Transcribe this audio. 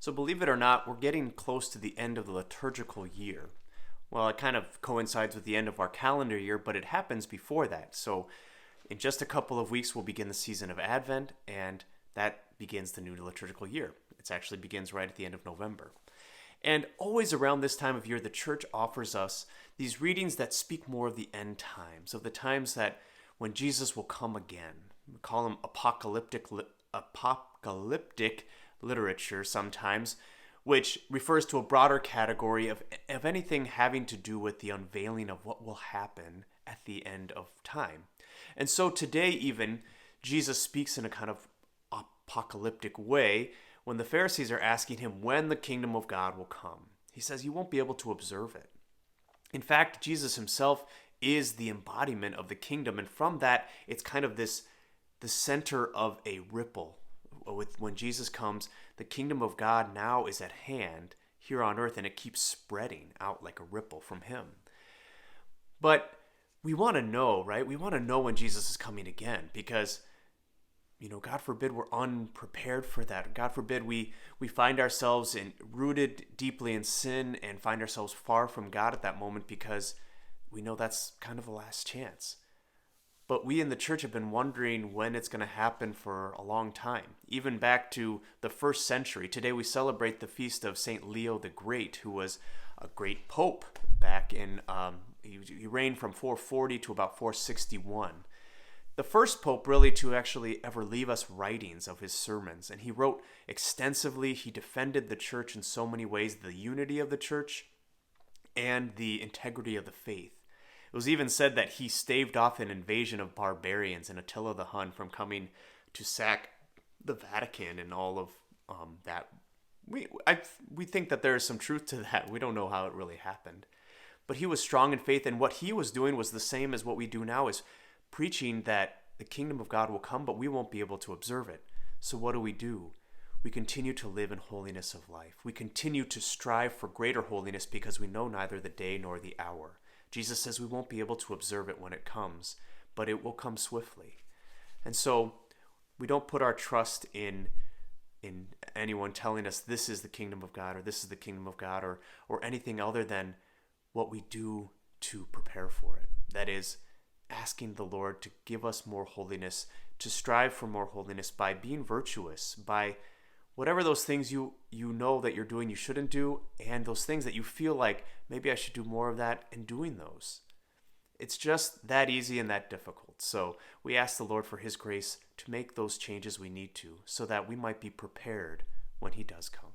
So, believe it or not, we're getting close to the end of the liturgical year. Well, it kind of coincides with the end of our calendar year, but it happens before that. So, in just a couple of weeks, we'll begin the season of Advent, and that begins the new liturgical year. It actually begins right at the end of November. And always around this time of year, the church offers us these readings that speak more of the end times, of the times that when Jesus will come again. We call them apocalyptic literature sometimes, which refers to a broader category of anything having to do with the unveiling of what will happen at the end of time. And so today, even, Jesus speaks in a kind of apocalyptic way when the Pharisees are asking him when the kingdom of God will come. He says you won't be able to observe it. In fact, Jesus himself is the embodiment of the kingdom, and from that, it's kind of the center of a ripple. When Jesus comes, the kingdom of God now is at hand here on earth, and it keeps spreading out like a ripple from him. But we want to know, right? We want to know when Jesus is coming again, because God forbid we're unprepared for that. God forbid we find ourselves rooted deeply in sin and find ourselves far from God at that moment, because we know that's kind of the last chance. But we in the church have been wondering when it's going to happen for a long time, even back to the first century. Today we celebrate the feast of St. Leo the Great, who was a great pope back in, he reigned from 440 to about 461. The first pope really to actually ever leave us writings of his sermons. And he wrote extensively. He defended the church in so many ways, the unity of the church and the integrity of the faith. It was even said that he staved off an invasion of barbarians and Attila the Hun from coming to sack the Vatican and all of that. We think that there is some truth to that. We don't know how it really happened. But he was strong in faith, and what he was doing was the same as what we do now, is preaching that the kingdom of God will come, but we won't be able to observe it. So what do? We continue to live in holiness of life. We continue to strive for greater holiness because we know neither the day nor the hour. Jesus says we won't be able to observe it when it comes, but it will come swiftly. And so we don't put our trust in anyone telling us this is the kingdom of God or this is the kingdom of God or anything other than what we do to prepare for it. That is, asking the Lord to give us more holiness, to strive for more holiness by being virtuous, by whatever those things you know that you're doing you shouldn't do, and those things that you feel like maybe I should do more of that, and doing those. It's just that easy and that difficult. So we ask the Lord for his grace to make those changes we need to, so that we might be prepared when he does come.